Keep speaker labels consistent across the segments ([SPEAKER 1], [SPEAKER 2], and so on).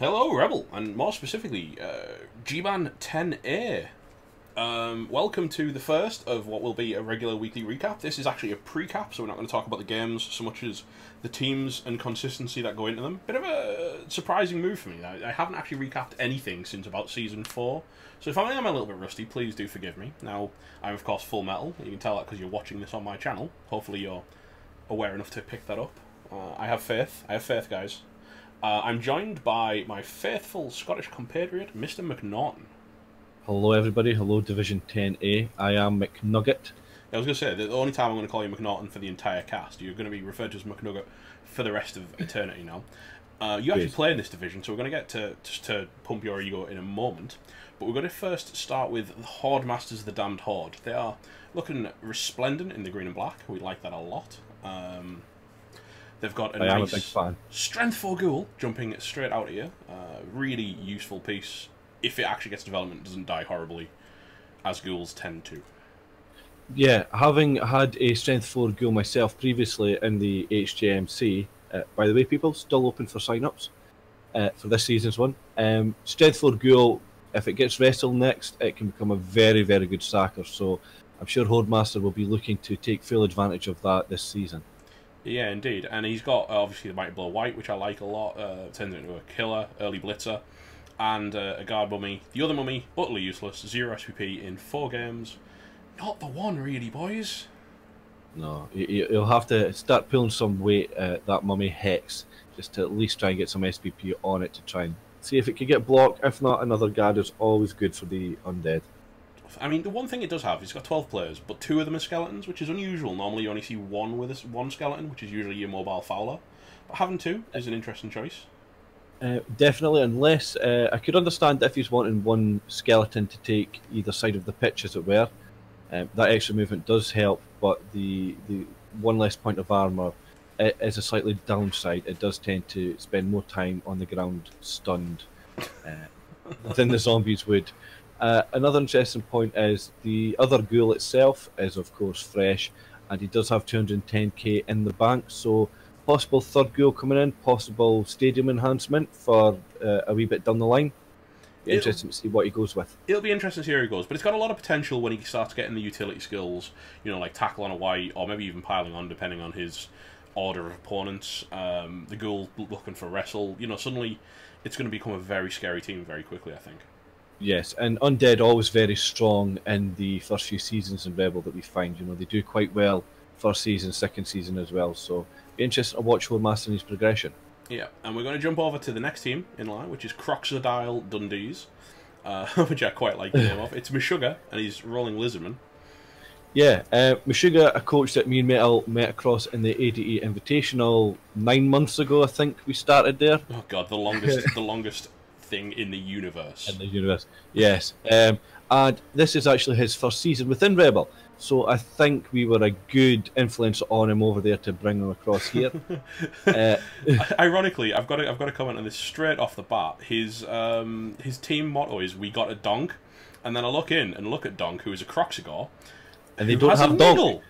[SPEAKER 1] Hello, Rebel, and more specifically, GMan 10A. Welcome to the first of what will be a regular weekly recap. This is actually a pre-cap, so we're not going to talk about the games so much as the teams and consistency that go into them. Bit of a surprising move for me. I haven't actually recapped anything since about Season 4, so if I am a little bit rusty, please do forgive me. Now, I'm of course full metal. You can tell that because you're watching this on my channel. Hopefully you're aware enough to pick that up. I have faith. I have faith, guys. I'm joined by my faithful Scottish compatriot, Mr. McNugget.
[SPEAKER 2] Hello everybody, hello Division 10A, I am McNugget.
[SPEAKER 1] I was going to say, the only time I'm going to call you McNaughton for the entire cast, you're going to be referred to as McNugget for the rest of eternity now. You actually play in this division, so we're going to get to pump your ego in a moment. But we're going to first start with the Horde Masters of the Damned Horde. They are looking resplendent in the green and black. We like that a lot. They've got a nice Strength 4 Ghoul jumping straight out of you. Really useful piece. If it actually gets development, doesn't die horribly, as ghouls tend to.
[SPEAKER 2] Yeah, having had a Strength 4 Ghoul myself previously in the HJMC, by the way people, still open for sign-ups for this season's one. Strength 4 Ghoul, if it gets wrestled next, it can become a very, very good sacker, so I'm sure Horde Master will be looking to take full advantage of that this season.
[SPEAKER 1] Yeah, indeed. And he's got, obviously, the Mighty Blow White, which I like a lot. Turns into a killer, early blitzer. And a guard mummy. The other mummy, utterly useless. 0 SPP in 4 games. Not the one, really, boys.
[SPEAKER 2] No, you'll have to start pulling some weight that mummy Hex, just to at least try and get some SPP on it to try and see if it can get blocked. If not, another guard is always good for the undead.
[SPEAKER 1] I mean, the one thing it does have, it's got 12 players, but 2 of them are skeletons, which is unusual. Normally you only see one with one skeleton, which is usually your mobile fowler. But having 2 is an interesting choice.
[SPEAKER 2] Definitely, unless I could understand if he's wanting one skeleton to take either side of the pitch, as it were. That extra movement does help, but the one less point of armour is a slightly downside. It does tend to spend more time on the ground stunned than the zombies would. Another interesting point is the other ghoul itself is of course fresh, and he does have 210k in the bank, so possible third ghoul coming in, possible stadium enhancement for a wee bit down the line. Be interesting to see what he goes with. It'll
[SPEAKER 1] be interesting to see where he goes, but it's got a lot of potential when he starts getting the utility skills, you know, like tackle on a white, or maybe even piling on, depending on his order of opponents. The ghoul looking for wrestle, you know, suddenly it's going to become a very scary team very quickly, I think.
[SPEAKER 2] Yes, and undead always very strong in the first few seasons in Rebel that we find. You know, they do quite well first season, second season as well. So be interesting to watch Horde Master in his progression.
[SPEAKER 1] Yeah, and we're going to jump over to the next team in line, which is Crocodile Dundee's, which I quite like the name of. It's Meshuggah, and he's rolling Lizardman.
[SPEAKER 2] Yeah, Meshuggah, a coach that me and Metal met across in the ADE Invitational 9 months ago, I think we started there.
[SPEAKER 1] Oh god, the longest, the longest thing in the universe.
[SPEAKER 2] In the universe, yes. And this is actually his first season within Rebel, so I think we were a good influence on him over there to bring him across here.
[SPEAKER 1] Ironically, I've got to comment on this straight off the bat. His team motto is "We got a donk," and then I look in and look at Donk, who is a Croxigor,
[SPEAKER 2] and they don't have donk.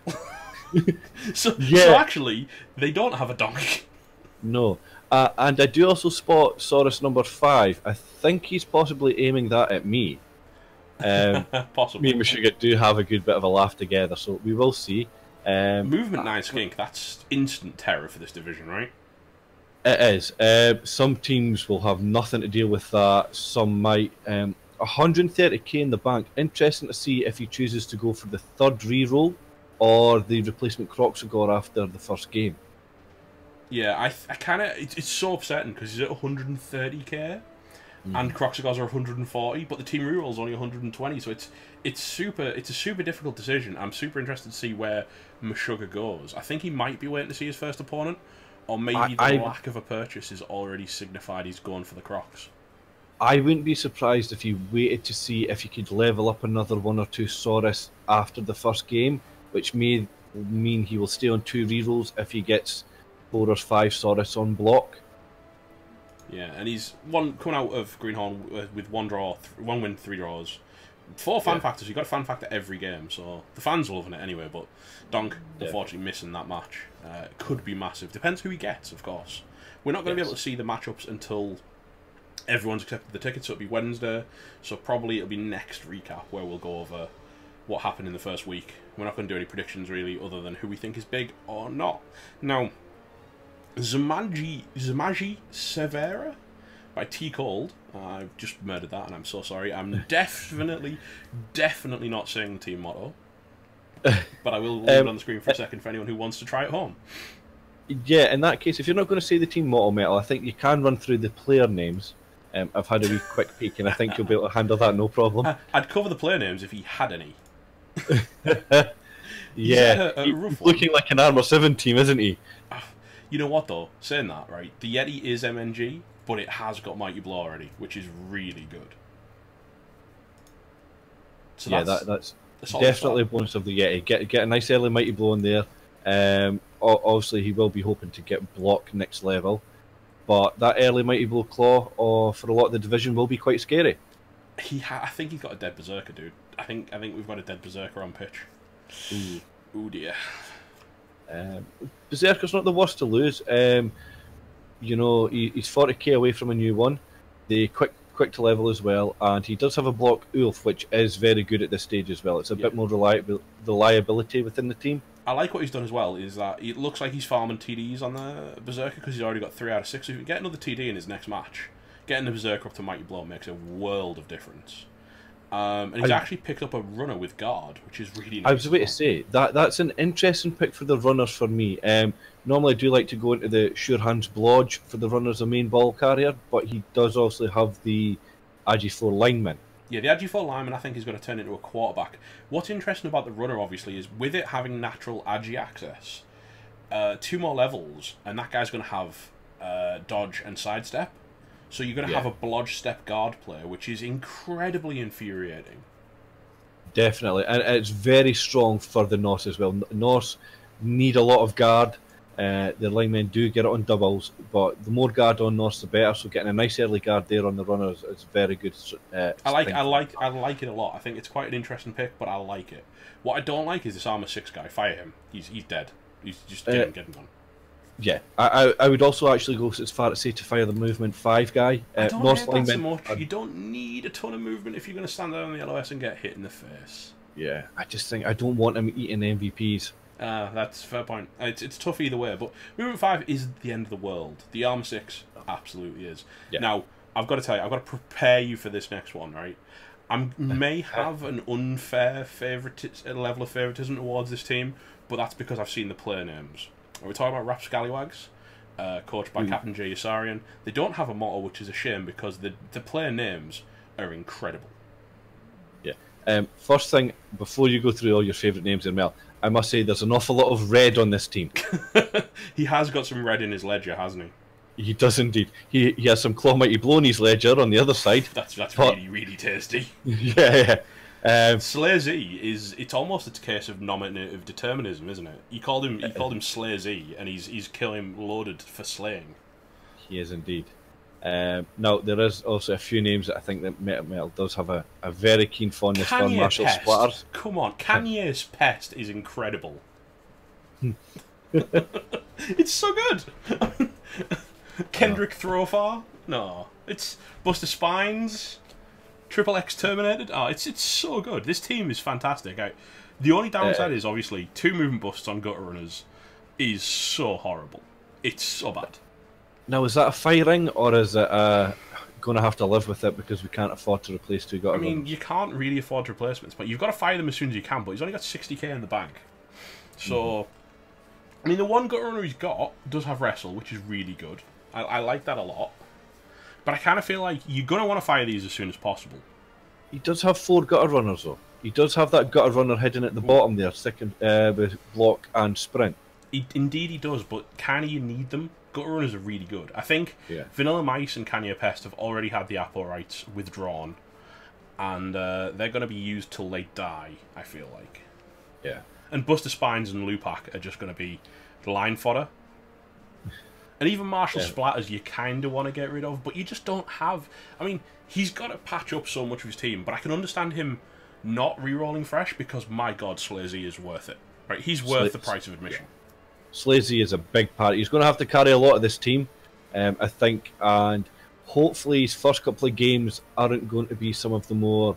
[SPEAKER 1] So actually, they don't have a donk.
[SPEAKER 2] No. And I do also spot Saurus number 5. I think he's possibly aiming that at me.
[SPEAKER 1] Possibly.
[SPEAKER 2] Me and Meshuggah do have a good bit of a laugh together, so we will see.
[SPEAKER 1] Movement 9 Skink, that's instant terror for this division, right?
[SPEAKER 2] It is. Some teams will have nothing to deal with that. Some might. 130k in the bank. Interesting to see if he chooses to go for the third reroll or the replacement Croxigor after the first game.
[SPEAKER 1] Yeah, I kind of... It's so upsetting because he's at 130k and Croxigors are 140, but the team reroll is only 120, so it's a super difficult decision. I'm super interested to see where Meshuggah goes. I think he might be waiting to see his first opponent, or maybe the lack of a purchase has already signified he's going for the Crocs.
[SPEAKER 2] I wouldn't be surprised if he waited to see if he could level up another 1 or 2 Saurus after the first game, which may mean he will stay on 2 rerolls if he gets 4 or 5 Saurus on block.
[SPEAKER 1] Yeah, and he's coming out of Greenhorn with 1 draw, 1 win, 3 draws. 4 fan factors. You've got a fan factor every game, so the fans are loving it anyway, but Donk, unfortunately, missing that match. Could be massive. Depends who he gets, of course. We're not going to be able to see the matchups until Everyone's accepted the tickets, so it'll be Wednesday. So probably it'll be next recap where we'll go over what happened in the first week. We're not going to do any predictions really, other than who we think is big or not. Now, Zamaji Severa by T Cold. I've just murdered that, and I'm so sorry. I'm definitely not saying the team motto, but I will leave it on the screen for a second for anyone who wants to try it home.
[SPEAKER 2] Yeah, in that case, if you're not going to say the team motto, Metal, I think you can run through the player names. I've had a wee quick peek, and I think you'll be able to handle that no problem.
[SPEAKER 1] I'd cover the player names if he had any.
[SPEAKER 2] Yeah,
[SPEAKER 1] he's
[SPEAKER 2] looking like an Armour 7 team, isn't he?
[SPEAKER 1] You know what, though? Saying that, right, the Yeti is MNG, but it has got Mighty Blow already, which is really good. So
[SPEAKER 2] yeah, that's definitely a bonus of the Yeti. Get a nice early Mighty Blow in there. Obviously, he will be hoping to get block next level. But that early Mighty Blow Claw for a lot of the division will be quite scary.
[SPEAKER 1] I think he's got a dead Berserker, dude. I think we've got a dead Berserker on pitch. Ooh dear.
[SPEAKER 2] Berserker's not the worst to lose. You know, he's 40k away from a new one. The quick to level as well, and he does have a block Ulf, which is very good at this stage as well. It's a bit more reliability within the team.
[SPEAKER 1] I like what he's done as well, is that it looks like he's farming TDs on the Berserker because he's already got 3 out of 6. So if you can get another TD in his next match, getting the Berserker up to Mighty Blow makes a world of difference. And he's actually picked up a runner with guard, which is really nice.
[SPEAKER 2] I was about to say, that's an interesting pick for the runners for me. Normally I do like to go into the Sure Hands Blodge for the runners a main ball carrier, but he does also have the Agi4 lineman.
[SPEAKER 1] Yeah, the Agi4 lineman I think is going to turn into a quarterback. What's interesting about the runner, obviously, is with it having natural Agi access, 2 more levels, and that guy's going to have dodge and sidestep. So you're going to have a blodge step guard player, which is incredibly infuriating.
[SPEAKER 2] Definitely, and it's very strong for the Norse as well. Norse need a lot of guard. The linemen do get it on doubles, but the more guard on Norse, the better. So getting a nice early guard there on the runners is very good.
[SPEAKER 1] I like it a lot. I think it's quite an interesting pick, but I like it. What I don't like is this Armour 6 guy. Fire him. He's dead. He's just getting gone.
[SPEAKER 2] Yeah, I would also actually go as far to say to fire the movement 5 guy.
[SPEAKER 1] I don't Norse hate that so much. You don't need a ton of movement if you're going to stand there on the LOS and get hit in the face.
[SPEAKER 2] Yeah, I just think I don't want him eating MVPs.
[SPEAKER 1] That's a fair point. It's tough either way, but movement 5 isn't the end of the world. The Armour 6 absolutely is. Yeah. Now, I've got to tell you, I've got to prepare you for this next one, right? I may have an unfair level of favoritism towards this team, but that's because I've seen the player names. We're talking about Rap Scallywags, coached by Captain J. Yasarian. They don't have a motto, which is a shame, because the player names are incredible.
[SPEAKER 2] Yeah. First thing, before you go through all your favourite names in Mel, I must say there's an awful lot of red on this team.
[SPEAKER 1] He has got some red in his ledger, hasn't he?
[SPEAKER 2] He does indeed. He has some Claw Mighty Blow in his ledger on the other side.
[SPEAKER 1] That's really, really tasty.
[SPEAKER 2] Yeah.
[SPEAKER 1] Slay Z it's almost a case of nominative determinism, isn't it? He called him Slay Z, and he's killing loaded for slaying.
[SPEAKER 2] He is indeed. Now there is also a few names that I think that Metal does have a very keen fondness for. Marshall Splatters.
[SPEAKER 1] Come on, Kanye's Pest is incredible. It's so good. Kendrick Throwfar? No, it's Buster Spines. Triple X Terminated. Oh, it's so good. This team is fantastic. The only downside is obviously 2 movement busts on gutter runners is so horrible. It's so bad.
[SPEAKER 2] Now, is that a firing, or is it going to have to live with it because we can't afford to replace 2 gutter runners?
[SPEAKER 1] I mean, you can't really afford replacements, but you've got to fire them as soon as you can. But he's only got 60k in the bank, so I mean, the 1 gutter runner he's got does have wrestle, which is really good. I like that a lot. But I kind of feel like you're going to want to fire these as soon as possible. He
[SPEAKER 2] does have 4 gutter runners, though. He does have that gutter runner hidden at the bottom there, second with block and sprint.
[SPEAKER 1] Indeed he does, but kind of you need them. Gutter runners are really good. I think Vanilla Mice and Kanye Pest have already had the Apple rights withdrawn. And they're going to be used till they die, I feel like.
[SPEAKER 2] Yeah.
[SPEAKER 1] And Buster Spines and Lupac are just going to be line fodder. And even Marshall Splatters you kind of want to get rid of, but you just don't have... I mean, he's got to patch up so much of his team, but I can understand him not re-rolling fresh because, my God, Slazy is worth it. Right? He's worth the price of admission.
[SPEAKER 2] Slazy is a big part. He's going to have to carry a lot of this team, I think, and hopefully his first couple of games aren't going to be some of the more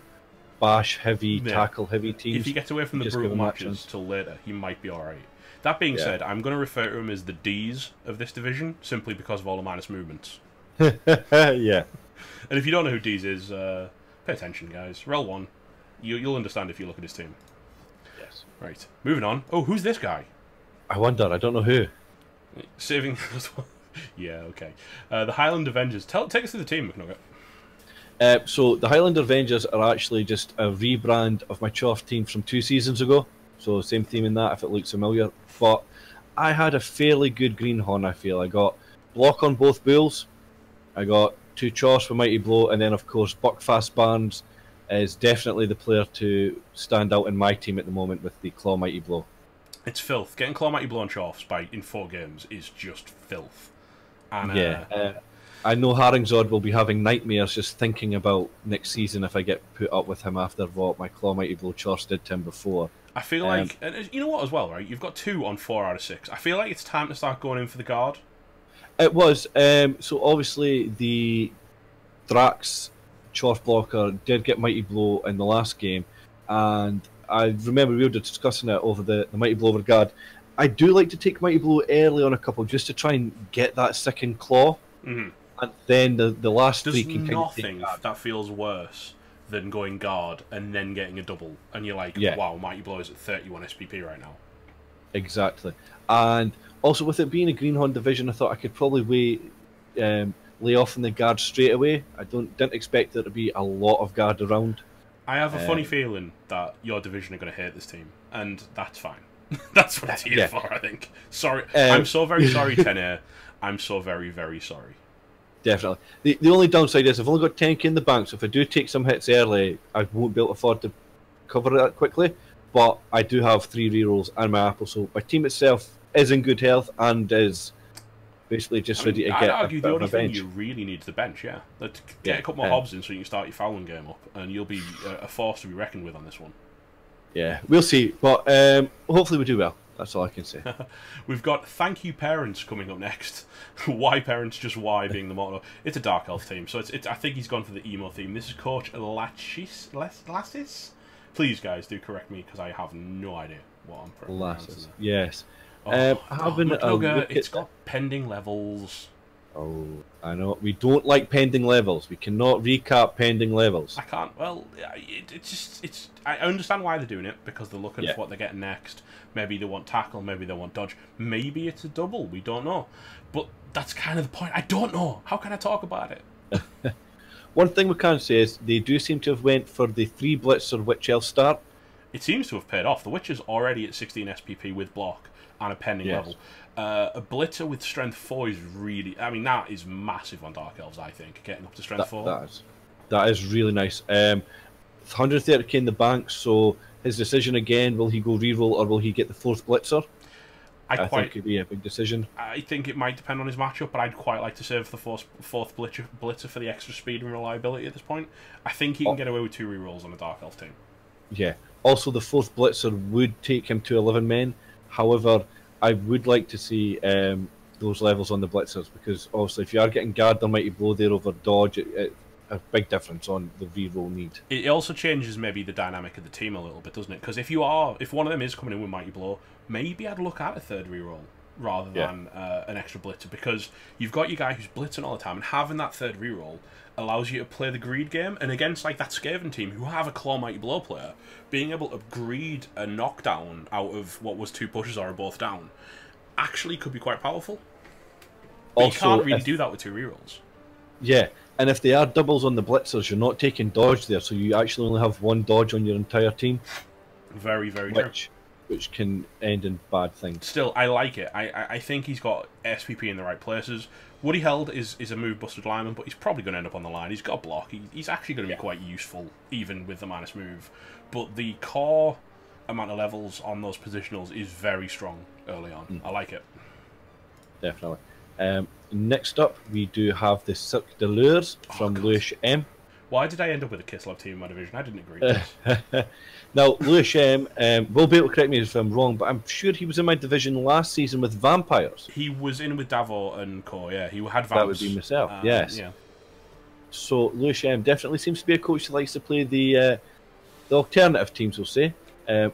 [SPEAKER 2] bash heavy, tackle heavy teams.
[SPEAKER 1] If he gets away from the brutal matches till later, he might be alright. That being said, I'm going to refer to him as the D's of this division, simply because of all the minus movements.
[SPEAKER 2] Yeah.
[SPEAKER 1] And if you don't know who D's is, pay attention, guys. Rel 1. You'll understand if you look at his team.
[SPEAKER 2] Yes.
[SPEAKER 1] Right. Moving on. Oh, who's this guy?
[SPEAKER 2] I wonder. I don't know who.
[SPEAKER 1] Saving... yeah, okay. The Highland Avengers. Take us through the team, McNugget.
[SPEAKER 2] So the Highland Avengers are actually just a rebrand of my Choff team from 2 seasons ago. So same theme in that, if it looks familiar. But I had a fairly good greenhorn, I feel. I got block on both bulls. I got 2 Choffs for Mighty Blow, and then of course Buckfast Barnes is definitely the player to stand out in my team at the moment with the Claw Mighty Blow.
[SPEAKER 1] It's filth. Getting Claw Mighty Blow and Choffs in 4 games is just filth. And,
[SPEAKER 2] yeah. I know Haringzod will be having nightmares just thinking about next season if I get put up with him after what my Claw Mighty Blow Choffs did to him before.
[SPEAKER 1] I feel like, and you know what as well, right? You've got 2 on 4 out of 6. I feel like it's time to start going in for the guard.
[SPEAKER 2] It was. So obviously the Drax Choff blocker did get Mighty Blow in the last game, and I remember we were discussing it over the Mighty Blow over guard. I do like to take Mighty Blow early on a couple just to try and get that second claw, and then the last 3 can
[SPEAKER 1] There's nothing that feels worse than going guard and then getting a double, and you're like, wow, Mighty Blow is at 31 SPP right now.
[SPEAKER 2] Exactly. And also with it being a Greenhorn division, I thought I could probably lay off in the guard straight away. I didn't expect there to be a lot of guard around.
[SPEAKER 1] I have a funny feeling that your division are going to hate this team, and that's fine. That's what it's here for, I think. Sorry, I'm so very sorry, 10A. I'm so very, very sorry.
[SPEAKER 2] Definitely. The only downside is I've only got 10k in the bank, so if I do take some hits early, I won't be able to afford to cover that quickly. But I do have 3 rerolls and my apple, so my team itself is in good health and is basically just ready to get
[SPEAKER 1] I'd argue the only thing
[SPEAKER 2] bench.
[SPEAKER 1] you really need is the bench, Get a couple more hobs in so you can start your fouling game up, and you'll be a force to be reckoned with on this one.
[SPEAKER 2] Yeah, we'll see, but hopefully we do well. That's all I can say.
[SPEAKER 1] We've got Thank You Parents coming up next. Why Parents, just why being the motto. It's a Dark Elf team, so I think he's gone for the emo theme. This is Coach Lassis. Please, guys, do correct me, because I have no idea what I'm pronouncing.
[SPEAKER 2] Yes.
[SPEAKER 1] It's got pending levels.
[SPEAKER 2] Oh, I know. We don't like pending levels. We cannot recap pending levels.
[SPEAKER 1] I can't. Well, I understand why they're doing it, because they're looking for what they're getting next. Maybe they want tackle, maybe they want dodge. Maybe it's a double. We don't know. But that's kind of the point. I don't know. How can I talk about it?
[SPEAKER 2] One thing we can say is they do seem to have went for the 3 Blitzer Witch Elf start.
[SPEAKER 1] It seems to have paid off. The Witch is already at 16 SPP with block and a pending level. A Blitzer with Strength 4 is really... I mean, that is massive on Dark Elves, I think, getting up to Strength 4.
[SPEAKER 2] That is really nice. 130k in the bank, so his decision again, will he go reroll or will he get the 4th Blitzer? I think it could be a big decision.
[SPEAKER 1] I think it might depend on his matchup, but I'd quite like to save the 4th Blitzer for the extra speed and reliability at this point. I think he can get away with 2 rerolls on a Dark Elf team.
[SPEAKER 2] Yeah. Also, the 4th Blitzer would take him to 11 men. However, I would like to see those levels on the Blitzers, because obviously if you are getting guard, there might be blow there over dodge. A big difference on the reroll need. It
[SPEAKER 1] also changes maybe the dynamic of the team a little bit, doesn't it? Because if one of them is coming in with Mighty Blow, maybe I'd look at a 3rd reroll rather than an extra blitzer, because you've got your guy who's blitzing all the time, and having that 3rd reroll allows you to play the greed game, and against like that Skaven team who have a Claw Mighty Blow player, being able to greed a knockdown out of what was 2 pushes or a both down actually could be quite powerful. But also, you can't really do that with 2 rerolls.
[SPEAKER 2] Yeah, and if they are doubles on the blitzers, you're not taking dodge there, so you actually only have 1 dodge on your entire team.
[SPEAKER 1] Very, very true.
[SPEAKER 2] Which can end in bad things.
[SPEAKER 1] Still, I like it. I think he's got SPP in the right places. Woody Held is a move-busted lineman, but he's probably going to end up on the line. He's got a block. He's actually going to be quite useful, even with the minus move. But the core amount of levels on those positionals is very strong early on. I like it.
[SPEAKER 2] Definitely. Next up, we do have the Cirque de Lures from Lewis M.
[SPEAKER 1] Why did I end up with a Kislev team in my division? I didn't agree to this.
[SPEAKER 2] Now, Lewis M will be able to correct me if I'm wrong, but I'm sure he was in my division last season with Vampires.
[SPEAKER 1] He was in with Davo and Co, yeah. He had Vamps.
[SPEAKER 2] That would be myself, yes.
[SPEAKER 1] Yeah.
[SPEAKER 2] So Lewis definitely seems to be a coach that likes to play the alternative teams, we'll say,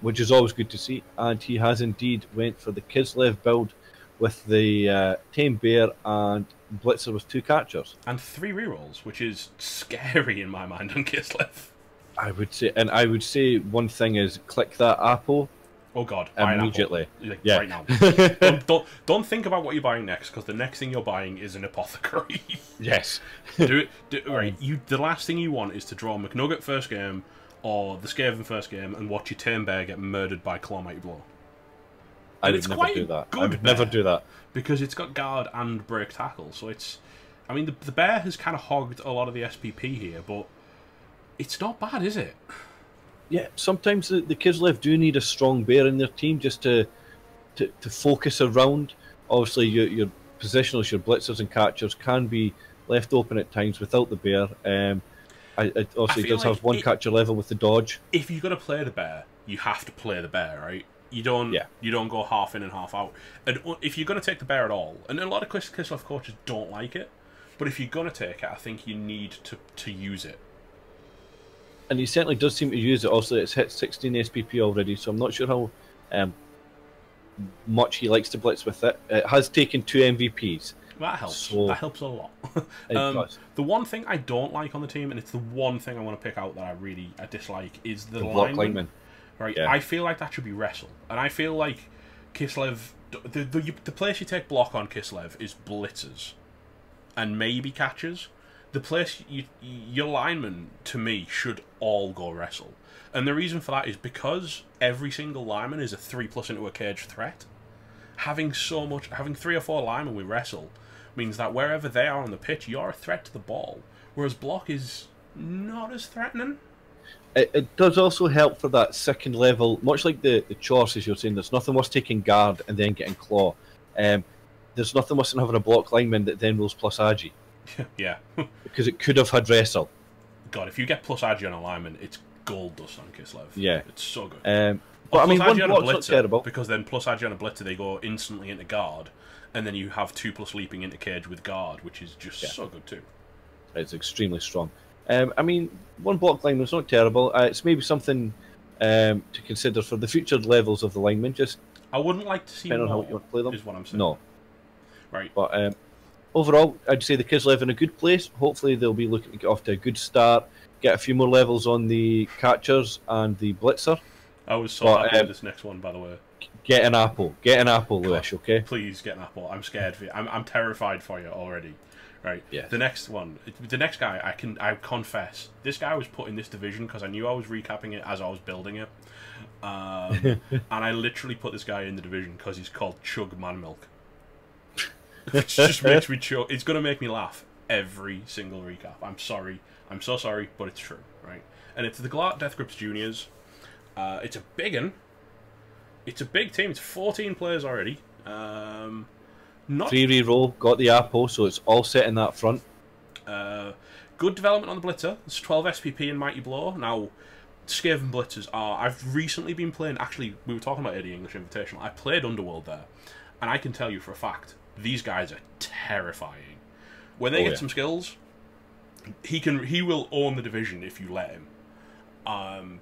[SPEAKER 2] which is always good to see. And he has indeed went for the Kislev build with the Tame Bear and Blitzer with 2 catchers.
[SPEAKER 1] And 3 rerolls, which is scary in my mind on Kislev.
[SPEAKER 2] I would say one thing is click that apple.
[SPEAKER 1] Oh god, buy
[SPEAKER 2] immediately.
[SPEAKER 1] Like,
[SPEAKER 2] yeah.
[SPEAKER 1] Right now. don't think about what you're buying next, because the next thing you're buying is an apothecary.
[SPEAKER 2] Yes.
[SPEAKER 1] Right. The last thing you want is to draw McNugget first game, or the Skaven first game, and watch your Tame Bear get murdered by Claw Mighty Blow.
[SPEAKER 2] I would never do that. I would never do that.
[SPEAKER 1] Because it's got guard and break tackle, so it's... I mean, the bear has kind of hogged a lot of the SPP here, but it's not bad, is it?
[SPEAKER 2] Yeah, sometimes the Kislev do need a strong bear in their team just to focus around. Obviously, your positionals, your blitzers and catchers can be left open at times without the bear. Also, he does have one catcher level with the dodge.
[SPEAKER 1] If you're going to play the bear, you have to play the bear, right? You don't go half in and half out. And if you're going to take the bear at all, and a lot of Kislev coaches don't like it, but if you're going to take it, I think you need to use it.
[SPEAKER 2] And he certainly does seem to use it. Also, it's hit 16 SPP already, so I'm not sure how much he likes to blitz with it. It has taken 2 MVPs.
[SPEAKER 1] That helps.
[SPEAKER 2] So
[SPEAKER 1] that helps a lot. The one thing I don't like on the team, and it's the one thing I want to pick out that I dislike, is the lineman. Right, yeah. I feel like that should be wrestle, and I feel like Kislev. The place you take block on Kislev is blitzers, and maybe catchers. The place your linemen, to me, should all go wrestle. And the reason for that is because every single lineman is a 3+ into a cage threat. Having 3 or 4 linemen with wrestle means that wherever they are on the pitch, you're a threat to the ball. Whereas block is not as threatening.
[SPEAKER 2] It does also help for that second level, much like the Chorus, as you're saying. There's nothing worse taking guard and then getting claw. There's nothing worse than having a block lineman that then rolls plus agi.
[SPEAKER 1] Yeah.
[SPEAKER 2] Because it could have had wrestle.
[SPEAKER 1] God, if you get plus agi on a lineman, it's gold dust on Kislev.
[SPEAKER 2] Yeah.
[SPEAKER 1] It's so good.
[SPEAKER 2] But I mean, one block's not terrible.
[SPEAKER 1] Because then plus agi on a blitzer, they go instantly into guard, and then you have 2+ leaping into cage with guard, which is just so good too.
[SPEAKER 2] It's extremely strong. I mean, one block lineman's not terrible. It's maybe something to consider for the future levels of the lineman. Just
[SPEAKER 1] I wouldn't like to see more,
[SPEAKER 2] on how you want to play them.
[SPEAKER 1] Is what I'm saying.
[SPEAKER 2] No.
[SPEAKER 1] Right.
[SPEAKER 2] But overall, I'd say the Kislev in a good place. Hopefully, they'll be looking to get off to a good start, get a few more levels on the catchers and the blitzer.
[SPEAKER 1] I was so happy with this next one, by the way.
[SPEAKER 2] Get an apple, Lewis. Okay.
[SPEAKER 1] Please get an apple. I'm scared for you. I'm terrified for you already. Right.
[SPEAKER 2] Yeah.
[SPEAKER 1] The next one, the next guy. I confess, this guy was put in this division because I knew I was recapping it as I was building it, and I literally put this guy in the division because he's called Chug Man Milk. Which just makes me chill. It's gonna make me laugh every single recap. I'm sorry. I'm so sorry, but it's true, right? And it's the Glart Death Grips Juniors. It's a big one. It's a big team. It's 14 players already. Not
[SPEAKER 2] 3 reroll, got the apple, so it's all set in that front.
[SPEAKER 1] Good development on the Blitzer. There's 12 SPP in Mighty Blow. Now, Skaven Blitzers are... I've recently been playing... Actually, we were talking about the English Invitational. I played Underworld there, and I can tell you for a fact, these guys are terrifying. When they get some skills, he will own the division if you let him.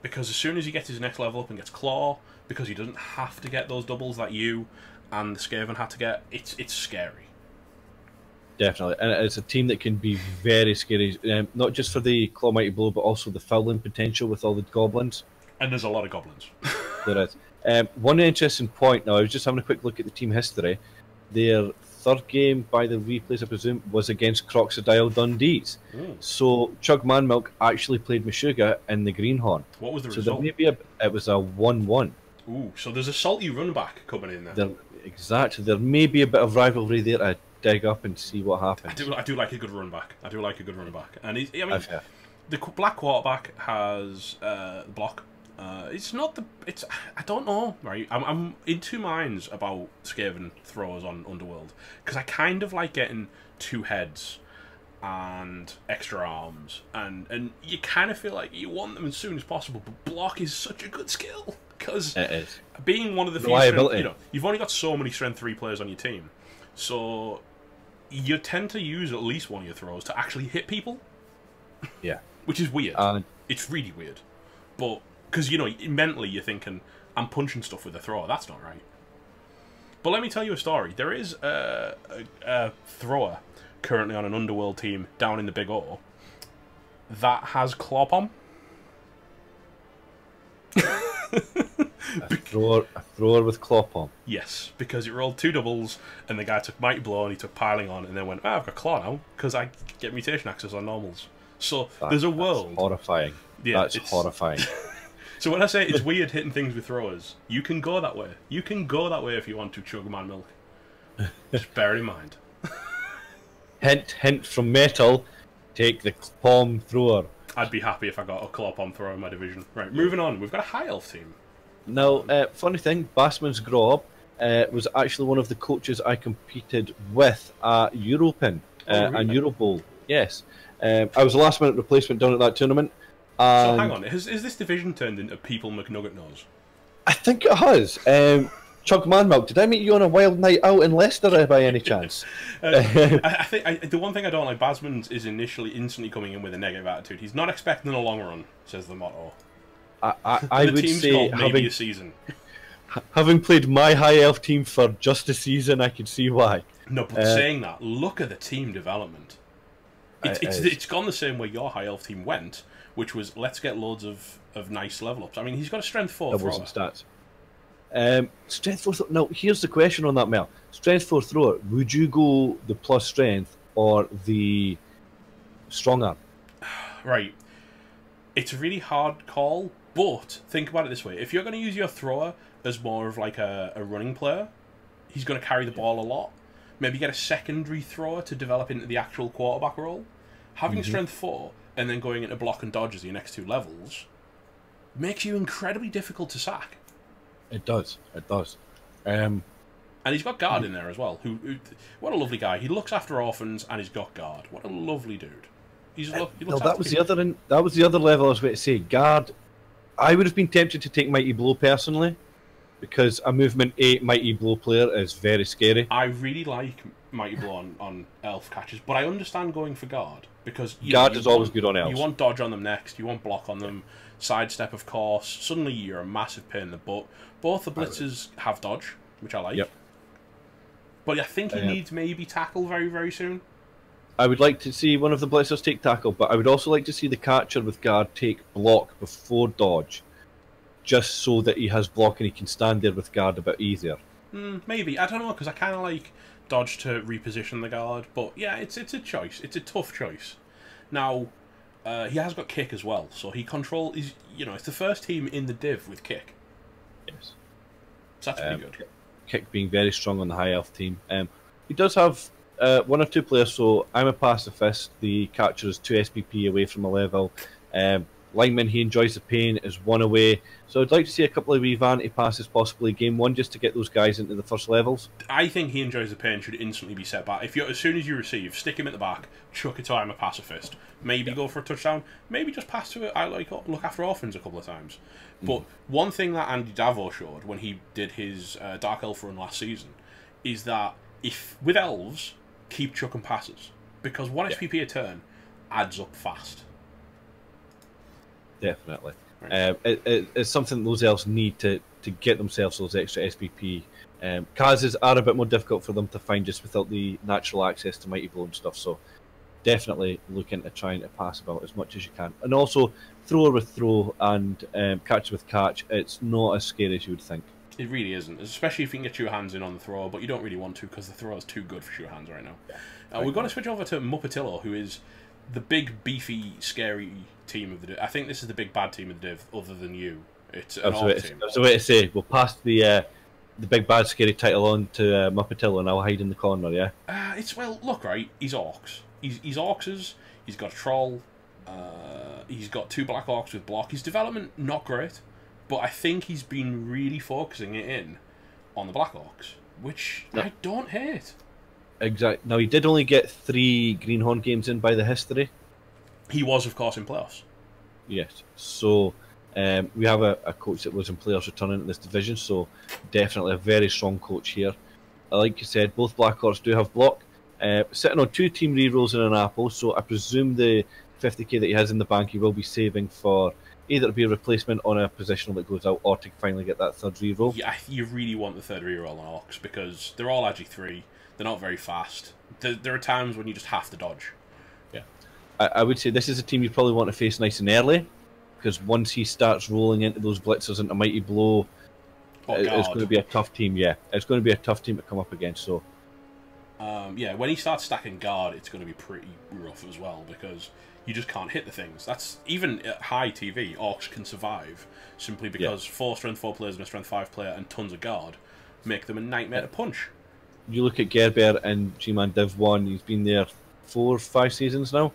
[SPEAKER 1] Because as soon as he gets his next level up and gets Claw, because he doesn't have to get those doubles that you and the Skaven had to get, it's scary.
[SPEAKER 2] Definitely, and it's a team that can be very scary, not just for the Claw Mighty Blow, but also the fouling potential with all the goblins.
[SPEAKER 1] And there's a lot of goblins.
[SPEAKER 2] There is. One interesting point now, I was just having a quick look at the team history. Their third game, by the replays I presume, was against Crocodile Dundee's. So Chug Man Milk actually played Meshuggah in the Greenhorn.
[SPEAKER 1] What was the
[SPEAKER 2] result?
[SPEAKER 1] result?
[SPEAKER 2] There may be it was a 1-1.
[SPEAKER 1] Ooh, so there's a salty run back coming in there.
[SPEAKER 2] Exactly. There may be a bit of rivalry there to dig up and see what happens.
[SPEAKER 1] I do like a good run back. And the black quarterback has block. It's not the. It's I don't know. Right, I'm in two minds about Skaven throwers on Underworld because I kind of like getting 2 heads and extra arms, and you kind of feel like you want them as soon as possible. But block is such a good skill because
[SPEAKER 2] it is.
[SPEAKER 1] Being one of the few you've only got so many strength 3 players on your team, so you tend to use at least one of your throws to actually hit people.
[SPEAKER 2] Yeah.
[SPEAKER 1] Which is weird. It's really weird. But, because, mentally you're thinking, I'm punching stuff with a thrower. That's not right. But let me tell you a story. There is a thrower currently on an Underworld team down in the Big O that has Clopom.
[SPEAKER 2] A thrower with Clopom.
[SPEAKER 1] Yes, because it rolled 2 doubles, and the guy took Mighty Blow and he took Piling On, and then went, I've got Claw now, because I get mutation access on normals. So there's a world.
[SPEAKER 2] That's horrifying. Yeah, that's horrifying.
[SPEAKER 1] So when I say it's weird hitting things with throwers, you can go that way. You can go that way if you want to, Chugman Milk. Just bear it in mind.
[SPEAKER 2] Hint from Metal, take the Clopom thrower.
[SPEAKER 1] I'd be happy if I got a Clopom thrower in my division. Right, moving on. We've got a High Elf team.
[SPEAKER 2] Now, funny thing, Bassman's Grob was actually one of the coaches I competed with at Europin and Eurobowl. Yes. I was a last-minute replacement down at that tournament.
[SPEAKER 1] So hang on, is this division turned into People McNugget knows?
[SPEAKER 2] I think it has. Chugman Milk, did I meet you on a wild night out in Leicester by any chance?
[SPEAKER 1] I think the one thing I don't like, Basman's is instantly coming in with a negative attitude. He's not expecting a long run, says the motto.
[SPEAKER 2] I would say
[SPEAKER 1] maybe a season.
[SPEAKER 2] Having played my High Elf team for just a season, I could see why.
[SPEAKER 1] No, but saying that, look at the team development. It's gone the same way your High Elf team went, which was let's get loads of nice level ups. I mean, he's got a strength 4
[SPEAKER 2] thrower. Stats. Strength 4 thrower. Now, here's the question on that, Mel. Strength 4 thrower. Would you go the plus strength or the strong arm?
[SPEAKER 1] Right. It's a really hard call, but think about it this way: if you're going to use your thrower as more of like a running player, he's going to carry the ball a lot. Maybe get a secondary thrower to develop into the actual quarterback role. Having strength 4 and then going into block and dodge as your next 2 levels makes you incredibly difficult to sack.
[SPEAKER 2] It does. It does.
[SPEAKER 1] And he's got guard in there as well. Who what a lovely guy. He looks after orphans and he's got guard. What a lovely dude.
[SPEAKER 2] That was the other level I was about to say. Guard. I would have been tempted to take Mighty Blow personally, because a movement 8 Mighty Blow player is very scary.
[SPEAKER 1] I really like Mighty Blow on elf catches, but I understand going for guard, because
[SPEAKER 2] guard is always good on elves.
[SPEAKER 1] You want dodge on them next, you want block on them, sidestep of course. Suddenly you're a massive pain in the butt. Both the blitzers have dodge, which I like. Yep. But I think he needs maybe tackle very, very soon.
[SPEAKER 2] I would like to see one of the blitzers take tackle, but I would also like to see the catcher with guard take block before dodge, just so that he has block and he can stand there with guard a bit easier.
[SPEAKER 1] Maybe. I don't know, because I kind of like dodge to reposition the guard, but yeah, it's a choice. It's a tough choice. Now, he has got kick as well, so he it's the first team in the div with kick.
[SPEAKER 2] Yes.
[SPEAKER 1] So that's pretty good.
[SPEAKER 2] Kick being very strong on the High Elf team. He does have 1 or 2 players, so I'm a pacifist. The catcher is 2 SPP away from a level. Lineman, he enjoys the pain, is 1 away. So I'd like to see a couple of wee vanity passes, possibly game 1, just to get those guys into the first levels.
[SPEAKER 1] I think he enjoys the pain should instantly be set back. As soon as you receive, stick him at the back, chuck it to I'm a pacifist. Maybe go for a touchdown. Maybe just pass to it. I like look after orphans a couple of times. But one thing that Andy Davo showed when he did his Dark Elf run last season is that if with elves, keep chucking passes, because 1 SPP a turn adds up fast.
[SPEAKER 2] Definitely. Right. It's something those elves need to get themselves those extra SPP. Kazes are a bit more difficult for them to find just without the natural access to Mighty Blow and stuff, so definitely look into trying to pass about as much as you can. And also, thrower with throw and catch with catch, it's not as scary as you would think.
[SPEAKER 1] It really isn't, especially if you can get your hands in on the throw, but you don't really want to because the throw is too good for your hands right now. Yeah, we're going to switch over to Muppetillo, who is the big, beefy, scary team of the div. I think this is the big bad team of the div, other than you. It's an orc team.
[SPEAKER 2] That's the way to say. We'll pass the big bad scary title on to Muppetillo, and I'll hide in the corner. Yeah.
[SPEAKER 1] Look, right. He's orcs. He's orcs. He's got a troll. He's got 2 black orcs with block. His development not great, but I think he's been really focusing it in on the black orcs, which I don't hate.
[SPEAKER 2] Exactly. Now, he did only get 3 Greenhorn games in by the history.
[SPEAKER 1] He was, of course, in playoffs.
[SPEAKER 2] Yes. So, we have a coach that was in playoffs returning to this division, so definitely a very strong coach here. Like you said, both Black Orcs do have block. Sitting on 2 team rerolls and an apple, so I presume the 50k that he has in the bank, he will be saving for either to be a replacement on a positional that goes out, or to finally get that third reroll.
[SPEAKER 1] Yeah, you really want the third reroll on Orcs, because they're all Agi 3, they're not very fast. There are times when you just have to dodge.
[SPEAKER 2] Yeah. I would say this is a team you probably want to face nice and early, because once he starts rolling into those blitzers into Mighty Blow, it's going to be a tough team, yeah. It's going to be a tough team to come up against, so...
[SPEAKER 1] yeah, when he starts stacking guard, it's going to be pretty rough as well, because you just can't hit the things. That's even at high TV, Orcs can survive simply because 4 strength 4 players and a strength 5 player and tons of guard make them a nightmare to punch.
[SPEAKER 2] You look at Gerber and GMan Div 1, he's been there 4 or 5 seasons now,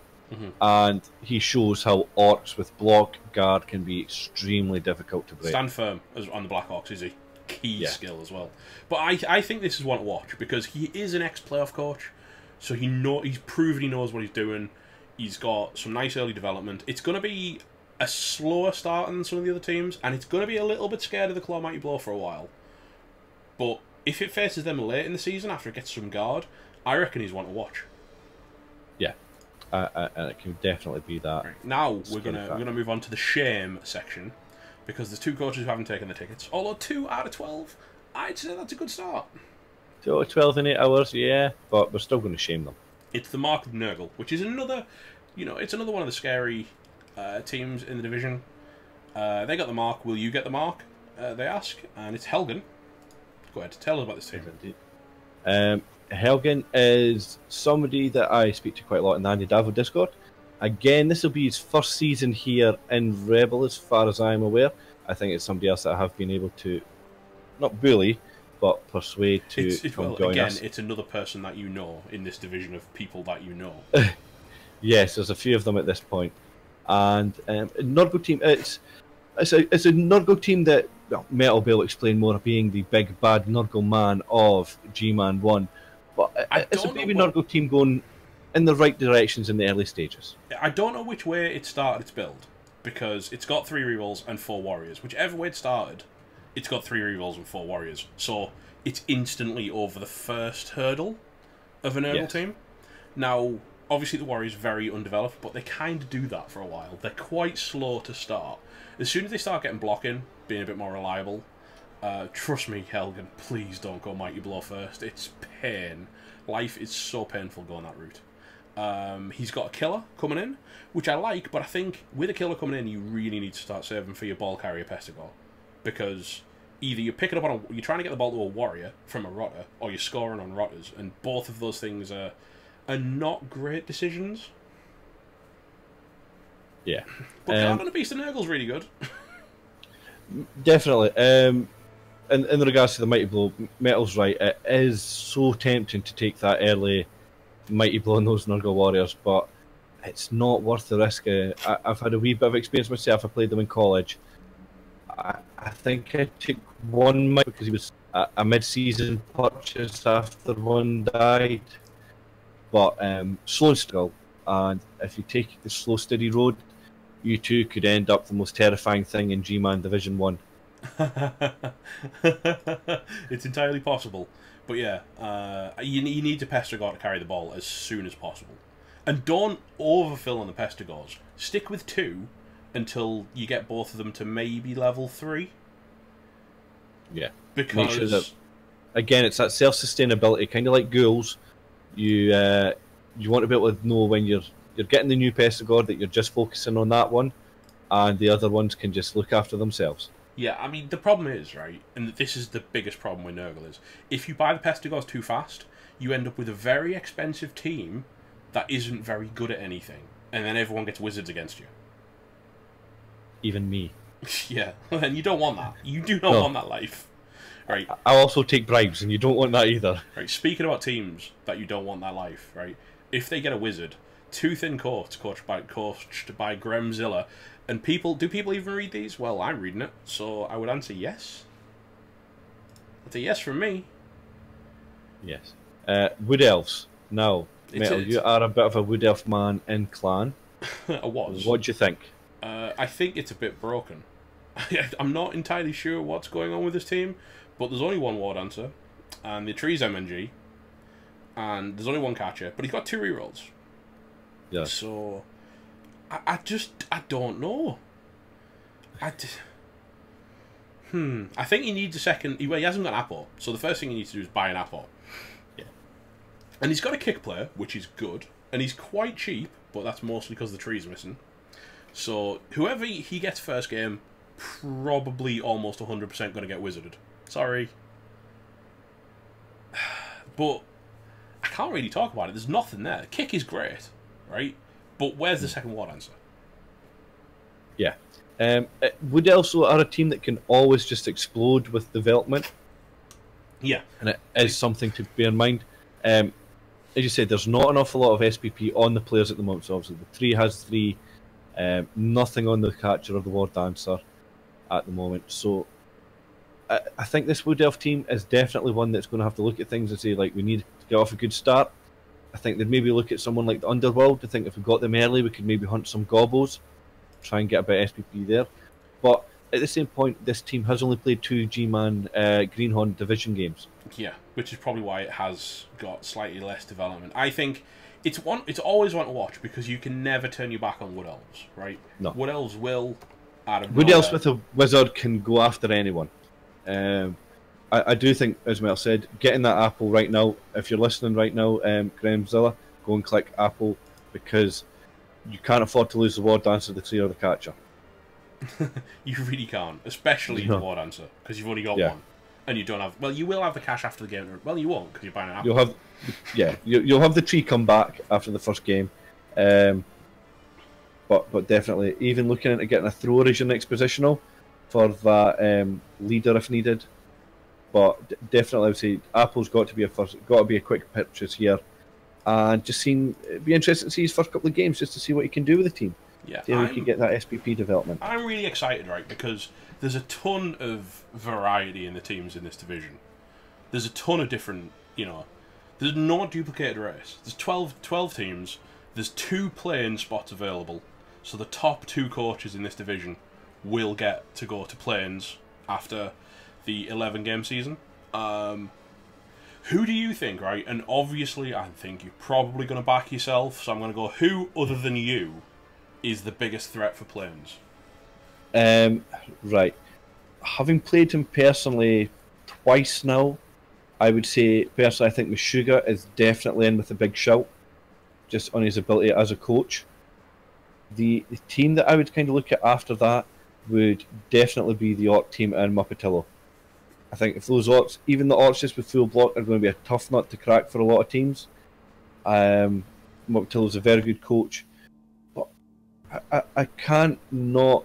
[SPEAKER 2] and he shows how Orcs with block guard can be extremely difficult to break.
[SPEAKER 1] Stand firm on the Black Orcs is a key skill as well. But I think this is one to watch, because he is an ex-playoff coach, so he's proven he knows what he's doing. He's got some nice early development. It's going to be a slower start than some of the other teams, and it's going to be a little bit scared of the Claw Mighty Blow for a while. But if it faces them late in the season after it gets some guard, I reckon he's one to watch.
[SPEAKER 2] Yeah, and it can definitely be that.
[SPEAKER 1] Right. Now we're gonna move on to the shame section, because there's 2 coaches who haven't taken the tickets. Although 2 out of 12, I'd say that's a good start.
[SPEAKER 2] 2 out of 12 in 8 hours, yeah, but we're still going to shame them.
[SPEAKER 1] It's the Mark of Nurgle, which is another, it's another one of the scary teams in the division. They got the mark. Will you get the mark? They ask, and it's Helgen. Go ahead, tell us about this team.
[SPEAKER 2] Helgen is somebody that I speak to quite a lot in the Andy Davo Discord. Again, this will be his first season here in Rebel, as far as I'm aware. I think it's somebody else that I have been able to, not bully, but persuade to come join us.
[SPEAKER 1] It's another person that you know in this division of people that you know.
[SPEAKER 2] Yes, there's a few of them at this point. And Nurgle team, it's a Nurgle team that Metal will explain more, being the big bad Nurgle man of GMan 1. But it's a baby Nurgle team going in the right directions in the early stages.
[SPEAKER 1] I don't know which way it started its build, because it's got 3 rerolls and 4 warriors. Whichever way it started, it's got 3 rerolls and 4 warriors. So it's instantly over the first hurdle of an Nurgle team. Now, obviously the warriors are very undeveloped, but they kind of do that for a while. They're quite slow to start. As soon as they start getting blocking, being a bit more reliable, trust me, Helgen, please don't go Mighty Blow first. It's pain. Life is so painful going that route. He's got a killer coming in, which I like, but I think with a killer coming in, you really need to start saving for your ball carrier Pestigor, because either you're picking up on you're trying to get the ball to a warrior from a rotter, or you're scoring on rotters, and both of those things are not great decisions.
[SPEAKER 2] Yeah,
[SPEAKER 1] but Guard on a Beast of Nurgle's really good.
[SPEAKER 2] Definitely. In regards to the Mighty Blow, Metal's right. It is so tempting to take that early Mighty Blow on those Nurgle warriors, but it's not worth the risk. I've had a wee bit of experience myself. I played them in college. I think I took one Mighty because he was a mid-season purchase after one died. But slow and still, and if you take the slow, steady road, you too could end up the most terrifying thing in G-Man Division 1.
[SPEAKER 1] It's entirely possible. But yeah, you need to Pestigor to carry the ball as soon as possible. And don't overfill on the Pestigors. Stick with 2 until you get both of them to maybe level 3.
[SPEAKER 2] Yeah.
[SPEAKER 1] Because...
[SPEAKER 2] Make sure that, again, it's that self-sustainability, kind of like ghouls. You want to be able to know when you're getting the new Pestigor that you're just focusing on that one, and the other ones can just look after themselves.
[SPEAKER 1] Yeah, I mean, the problem is, right, and this is the biggest problem with Nurgle, is if you buy the Pestigors too fast, you end up with a very expensive team that isn't very good at anything, and then everyone gets wizards against you.
[SPEAKER 2] Even me.
[SPEAKER 1] Yeah, and you don't want that. You do not want that life. Right.
[SPEAKER 2] I'll also take bribes, and you don't want that either.
[SPEAKER 1] Right. Speaking about teams that you don't want that life, right? If they get a wizard, Two Thin Coats, coached by Gremzilla, and do people even read these? Well, I'm reading it, so I would answer yes. It's a yes from me.
[SPEAKER 2] Yes. Wood Elves. Now, Metal, you are a bit of a Wood Elf man in Clan.
[SPEAKER 1] I was.
[SPEAKER 2] What do you think?
[SPEAKER 1] I think it's a bit broken. I'm not entirely sure what's going on with this team, but there's only one War Dancer, and the tree's MNG, and there's only one catcher, but he's got 2 rerolls.
[SPEAKER 2] Yeah.
[SPEAKER 1] So I don't know. I think he needs a second. Well, he hasn't got an Apple, so the first thing he needs to do is buy an Apple.
[SPEAKER 2] Yeah.
[SPEAKER 1] And he's got a kick player, which is good, and he's quite cheap, but that's mostly because the tree's missing. So whoever he gets first game, probably almost 100% going to get wizarded. Sorry. But I can't really talk about it. There's nothing there. Kick is great, right? But where's the second war dancer?
[SPEAKER 2] Yeah. Wood Elves are a team that can always just explode with development.
[SPEAKER 1] Yeah.
[SPEAKER 2] And it is something to bear in mind. As you said, there's not an awful lot of SPP on the players at the moment. So obviously the tree has 3. Nothing on the catcher or the war dancer at the moment. So I think this Wood Elf team is definitely one that's going to have to look at things and say, like, we need to get off a good start. I think they'd maybe look at someone like the Underworld. I think if we got them early, we could maybe hunt some gobbles, try and get a bit of SPP there. But at the same point, this team has only played 2 G-Man Greenhorn division games.
[SPEAKER 1] Yeah, which is probably why it has got slightly less development. I think it's always one to watch because you can never turn your back on Wood Elves, right?
[SPEAKER 2] No.
[SPEAKER 1] Wood Elves will, out of
[SPEAKER 2] Wood
[SPEAKER 1] nowhere...
[SPEAKER 2] Elves with a wizard can go after anyone. I do think, as Mel said, getting that Apple right now, if you're listening right now, Gremzilla, go and click Apple because you can't afford to lose the war dancer, the tree, or the catcher.
[SPEAKER 1] You really can't, especially the war dancer, because you've only got one. And you don't have... Well, you will have the cash after the game. Well, you won't, because you're buying an Apple.
[SPEAKER 2] You'll have... Yeah, you'll have the tree come back after the first game. But definitely, even looking into getting a thrower as your next positional for that leader if needed. But definitely, I would say Apple's got to be a quick purchase here, and just it'd be interesting to see his first couple of games just to see what he can do with the team.
[SPEAKER 1] Yeah,
[SPEAKER 2] see how he can get that SPP development.
[SPEAKER 1] I'm really excited, right, because there's a ton of variety in the teams in this division. There's a ton of different, there's no duplicated race. There's 12 teams. There's 2 playing spots available. So the top 2 coaches in this division will get to go to planes after the 11-game season. Who do you think, right? And obviously, I think you're probably going to back yourself, so I'm going to go, who other than you is the biggest threat for planes?
[SPEAKER 2] Right. Having played him personally twice now, I would say, personally, I think Meshuggah is definitely in with a big shout, just on his ability as a coach. The team that I would kind of look at after that would definitely be the Orc team and Muppetillo. I think if those Orcs, even the Orcs just with full block, are going to be a tough nut to crack for a lot of teams. Muppetillo's a very good coach. But I can't not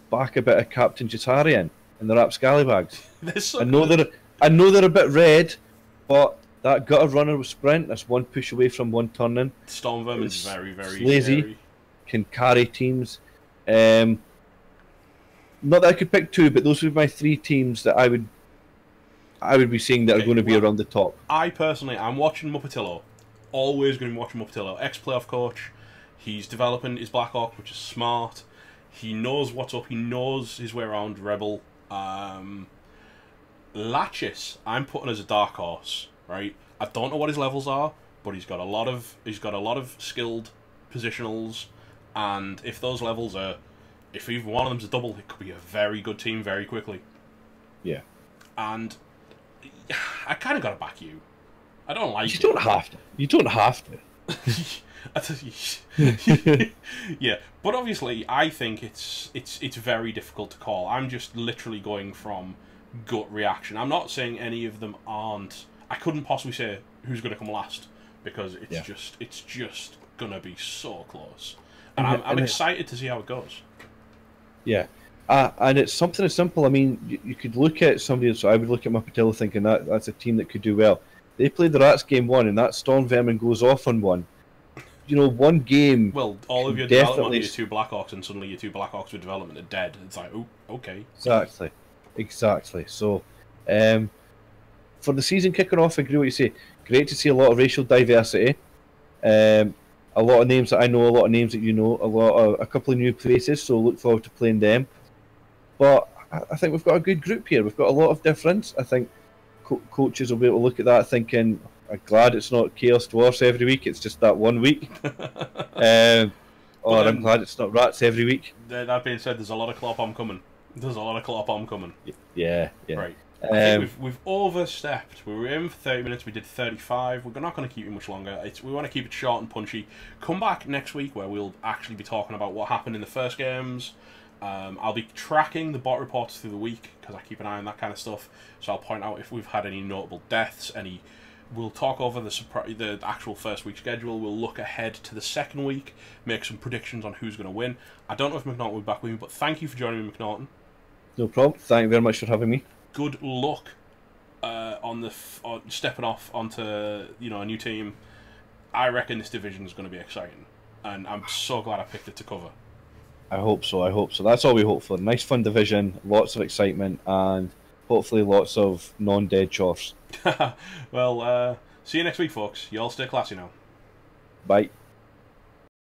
[SPEAKER 2] back a bit of Captain Jatari in the Rapscallybags.
[SPEAKER 1] So
[SPEAKER 2] I know they're a bit red, but that gutter runner with sprint, that's one push away from one turn in.
[SPEAKER 1] Stormvermin's very, very
[SPEAKER 2] lazy.
[SPEAKER 1] Scary.
[SPEAKER 2] Can carry teams. Not that I could pick 2, but those would be my 3 teams that I would be seeing that are going to be around the top.
[SPEAKER 1] I'm watching Muppetillo. Always going to be watching Muppetillo. Ex-playoff coach. He's developing his Black Hawk, which is smart. He knows what's up. He knows his way around Rebel. Latchis, I'm putting as a dark horse, right? I don't know what his levels are, but he's got a lot of skilled positionals, and if those levels are, if even one of them's a double, it could be a very good team very quickly.
[SPEAKER 2] Yeah.
[SPEAKER 1] And I kind of got to back you. I don't like
[SPEAKER 2] you. Don't have to. You don't have
[SPEAKER 1] to. Yeah, but obviously, I think it's very difficult to call. I'm just literally going from gut reaction. I'm not saying any of them aren't. I couldn't possibly say who's going to come last because it's just gonna be so close, and I'm excited to see how it goes.
[SPEAKER 2] Yeah. And it's something as simple. I mean, you could look at somebody. So I would look at Muppetillo thinking that's a team that could do well. They played the Rats game 1, and that Stormvermin goes off on one. One game.
[SPEAKER 1] Well, all of your development, your 2 Blackhawks, and suddenly your 2 Blackhawks with development are dead. It's like, oh, okay.
[SPEAKER 2] Exactly. So, for the season kicking off, I agree with what you say. Great to see a lot of racial diversity. A lot of names that I know, a lot of names that you know, a couple of new places. So look forward to playing them. But I think we've got a good group here. We've got a lot of difference. I think coaches will be able to look at that thinking, I'm glad it's not Chaos Dwarfs every week. It's just that one week. Oh, I'm glad it's not rats every week.
[SPEAKER 1] That being said, there's a lot of claw bomb coming. There's a lot of claw bomb coming.
[SPEAKER 2] Yeah.
[SPEAKER 1] Right. I think we've overstepped. We were in for 30 minutes. We did 35. We're not going to keep it much longer. We want to keep it short and punchy. Come back next week where we'll actually be talking about what happened in the first games. I'll be tracking the bot reports through the week because I keep an eye on that kind of stuff. So I'll point out if we've had any notable deaths, We'll talk over the actual first week schedule. We'll look ahead to the second week, make some predictions on who's going to win. I don't know if McNaughton will be back with me, but thank you for joining me, McNaughton.
[SPEAKER 2] No problem. Thank you very much for having me.
[SPEAKER 1] Good luck on stepping off onto a new team. I reckon this division is going to be exciting, and I'm so glad I picked it to cover.
[SPEAKER 2] I hope so. That's all we hope for. Nice fun division, lots of excitement, and hopefully lots of non-dead chores.
[SPEAKER 1] Well, see you next week, folks. You all stay classy now.
[SPEAKER 2] Bye.